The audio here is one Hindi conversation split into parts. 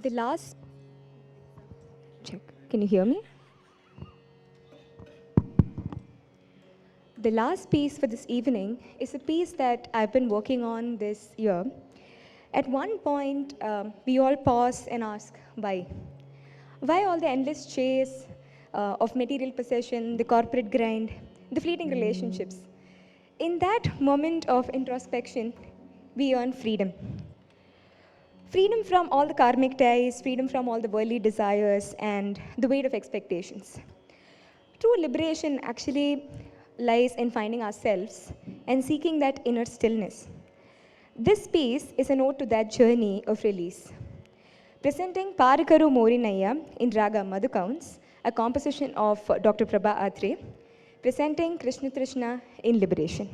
The last check. Can you hear me? The last piece for this evening is a piece that I've been working on this year. At one point, we all pause and ask, why? Why all the endless chase of material possession, the corporate grind, the fleeting relationships? In that moment of introspection, we earn freedom. Freedom from all the karmic ties, freedom from all the worldly desires, and the weight of expectations. True liberation actually lies in finding ourselves and seeking that inner stillness. This piece is a note to that journey of release. Presenting Parikaru Morinaya in Raga Madhucounts, a composition of Dr. Prabha Atre, presenting Krishna Trishna in Liberation.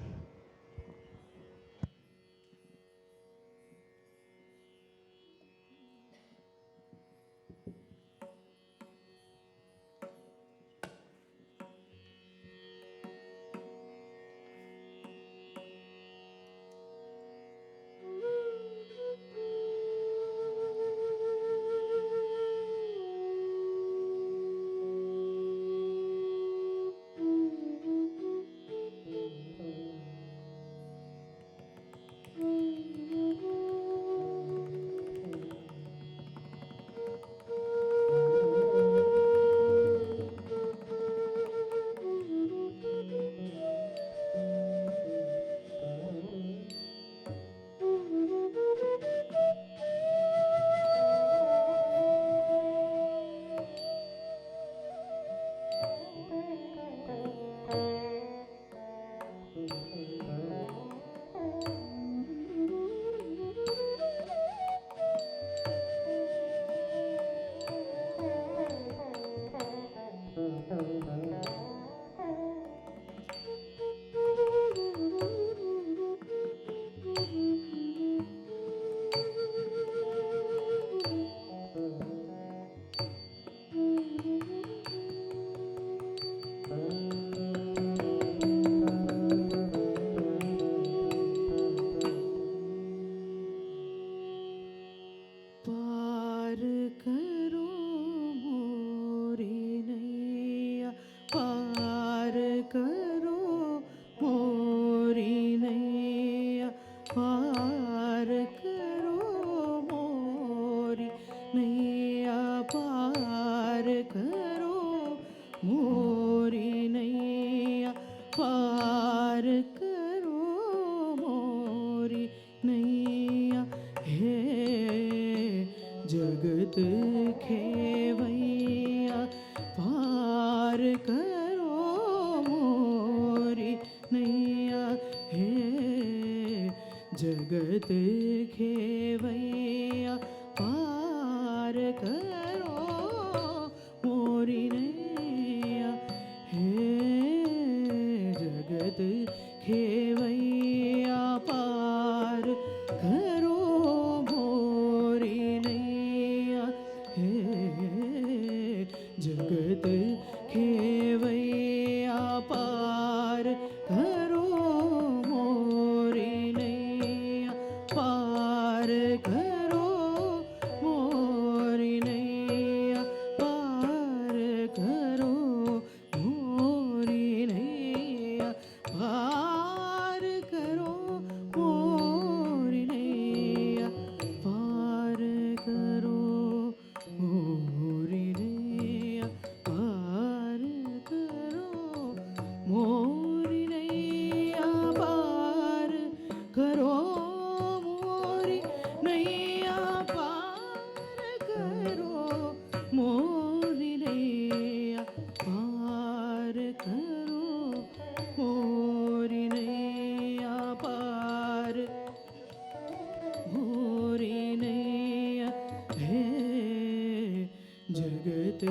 पार करो मोरी नैया, पार करो मोरी नैया, पार करो मोरी नैया, पार करो मोरी नैया, पार करो मोरी नैया। हे जगत खेवैया, पार करो मोरी नैया। हे जगत खेवैया, पार करो मोरी नैया। हे जगत खेवैया, पार करो मोरी नैया। हे जगत खेवैया, पार करो मोरी नैया, पार करो मोरी नैया, पार करो मोरी नैया, पार करो मोरी नैया, पार करो मोरी नैया, पार करो मोरी नैया, पार करो मोरी नैया, पार करो मोरी नैया, पार करो मोरी नैया, पार मोरी नैया। हे जगत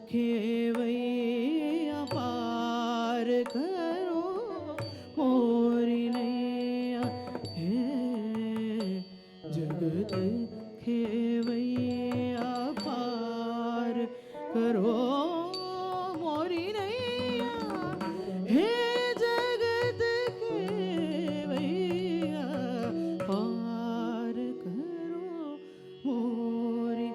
खेवैया, पार करो मोरी नैया। हे जगत खेवैया, पार करो मोरी नैया। हे जगत खेवैया, पार करो मोरी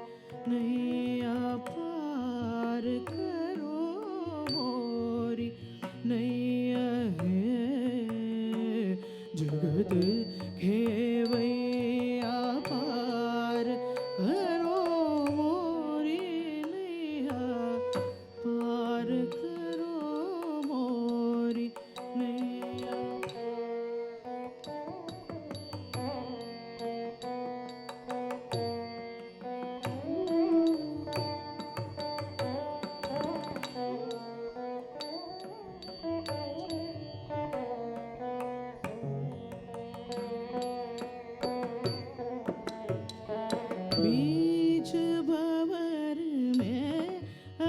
बीच भंवर में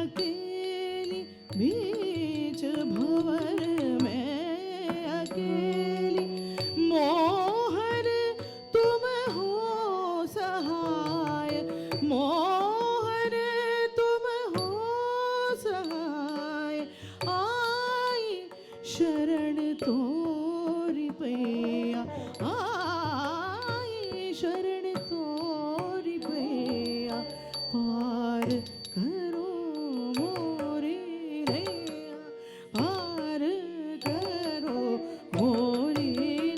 अकेली, बीच भंवर में अकेली, मोहन तुम हो सहाय, मोहन तुम हो सहाय, आई शरण तोरी पैया, आई शरण तोरी पैया, पार करो मोरी नैया, पार करो मोरी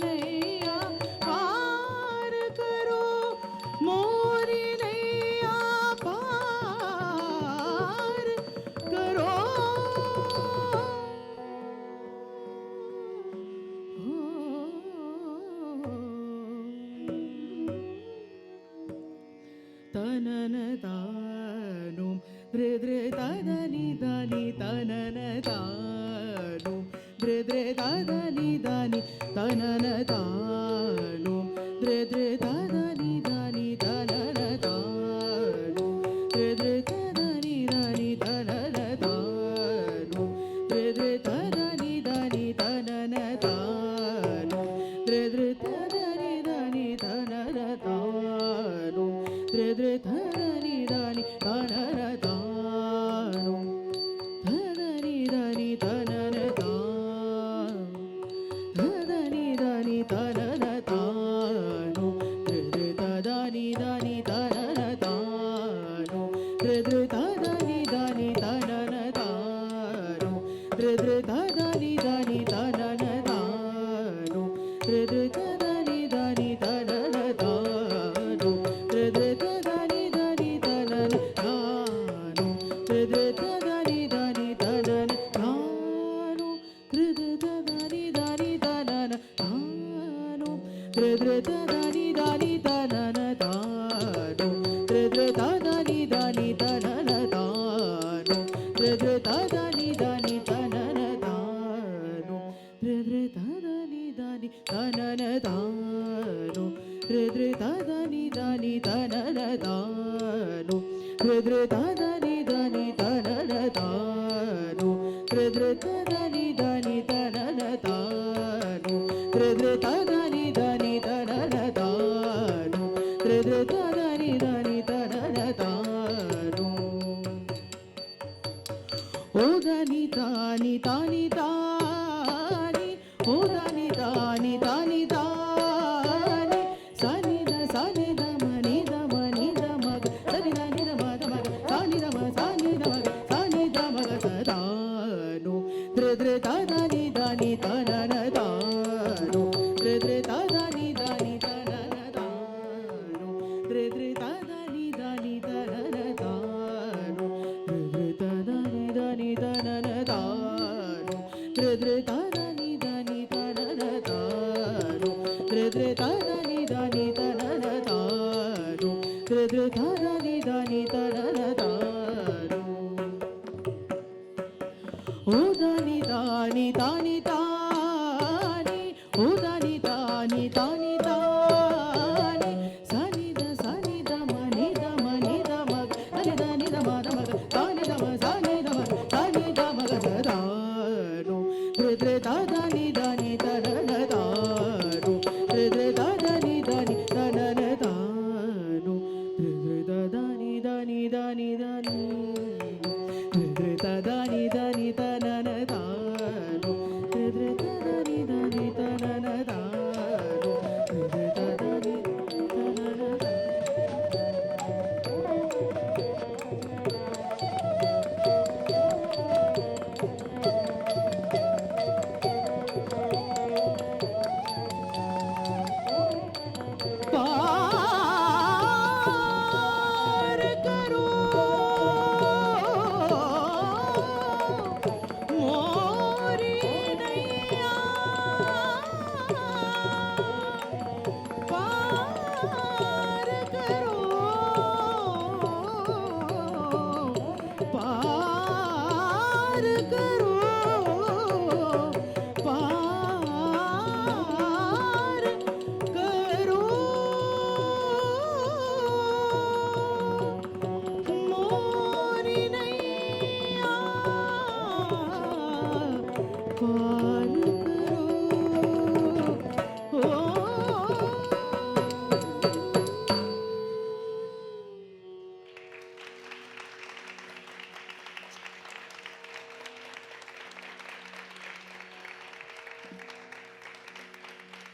नैया, पार करो मोरी नैया, पार करो। तनन तानुम द्रे द्रे तदनि दानि तनन तानुम द्रे द्रे तदनि दानि तनन तानुम द्रे द्रे तदनि दानि तनन तानुम द्रे द्रे तदनि दानि तनन तानुम द्रे द्रे तदनि दानि तनन तानुम द्रे द्रे तदनि दानि तनन तानुम द्रे द्रे धनि दानि तनन तानुम धनि दानि तनन तानुम धनि दानि तनन तानुम द्रे द्रे तदनि दानि तनन तानुम द्रे द्रे तदनि दानि तनन तानुम द्रे द्रे तदनि दानि तनन तानुम द्रे द्रे तदनि दानि तनन तानुम द्रे द्रे तदनि दानि तनन तानुम द्रे द्रे तदनि दानि तनन तानुम द्रे द्रे तदनि दानि तनन तानुम द्रे द्रे तदनि दानि तनन तानुम द्रे द्रे तदनि दानि तनन तानुम द्रे द्रे तदनि दानि तनन तानुम द्रे द्रे तदनि दानि तनन तानुम द्रे द्रे तदनि दानि तनन तानुम द्रे द्रे तदनि दानि तनन तानुम द्रे द्रे तदनि दानि तनन तानुम द्रे द्रे तदनि दानि तनन तानुम द्रे द्रे तदनि दानि तनन तानुम ओ दानि तानि तानि तानि ओ दानि तानि तानि तानि सनि द मनि द मनि द मग सनि द नि द म द मग सनि द म सनि द मग सनि द मग सदानु द्रे द्रे तदनि दानि तनन तानु द्रे द्रे तदनि दानि तनन तानु द्रे द्रे तदनि दानि तनन तानु द्रे द्रे तदनि दानि तनन तानु द्रे द्रे तदनि दानि तनन तानु द्रे द्रे तदनि दानि तनन तानु द्रे द्रे तदनि दानि